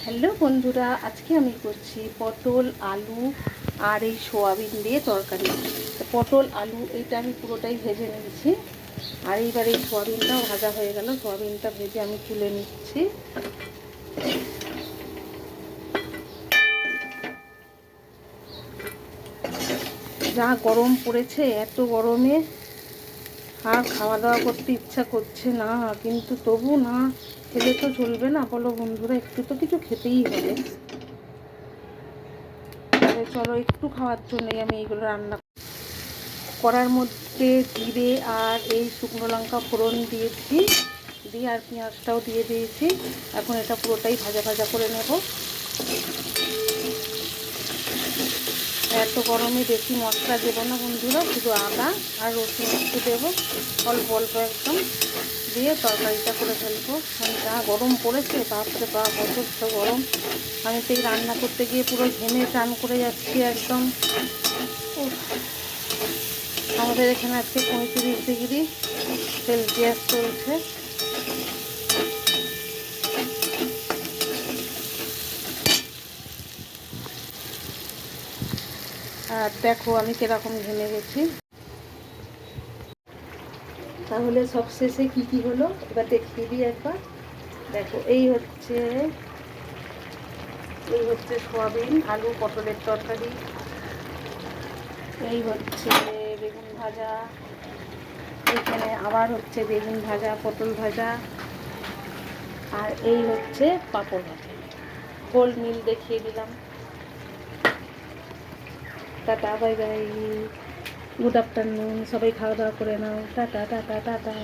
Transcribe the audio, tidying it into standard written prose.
Hello বন্ধুরা, আজকে আমি করছি পটল আলু আর এই সোয়াবিন দিয়ে তরকারি। পটল আলু এইটা আমি পুরোটাই ভেজে নিয়েছি, আর এইবার এই সোয়াবিনটাও ভাজা হয়ে গেল। সোয়াবিনটা ভেজে আমি তুলে নিচ্ছি। যা গরম পড়েছে, এত গরমে আর খাওয়া দাওয়া করতে ইচ্ছা করছে না, কিন্তু তবু না খেলে তো চলবে না, বলো বন্ধুরা, একটু তো কিছু খেতেই হবে। চলো, একটু খাওয়ার জন্যই আমি এইগুলো রান্না। কড়ার মধ্যে জিরে আর এই শুকনো লঙ্কা ফোড়ন দিয়েছি, দিয়ে আর পেঁয়াজটাও দিয়ে দিয়েছি। এখন এটা পুরোটাই ভাজা ভাজা করে নেব। এত গরমে বেশি মশলা দেবো না বন্ধুরা, শুধু আদা আর রসুন একটু দেবো, অল্প অল্প একদম, দিয়ে তরকারিটা করে ফেলবো। মানে যা গরম পড়েছে, বাপরে বাপ, অসহ্য গরম। আমি তো এই রান্না করতে গিয়ে পুরো ঘেমে চান করে যাচ্ছি একদম। আমাদের এখানে আজকে 35°C চলছে। আর দেখো আমি কিরকম ঘেমে গেছি। তাহলে সবশেষে কি কি হলো এবার দেখিয়ে দিই একবার। দেখো, এই হচ্ছে সোয়াবিন আলু পটলের তরকারি, এই হচ্ছে বেগুন ভাজা, এখানে আবার হচ্ছে বেগুন ভাজা, পটল ভাজা, আর এই হচ্ছে পাঁপড় ভাজা। গোল মিল দেখিয়ে দিলাম। Tata, bye bye, good afternoon, সবাই খাওয়া দাওয়া করে নাও, টাটা টাটা টাটা।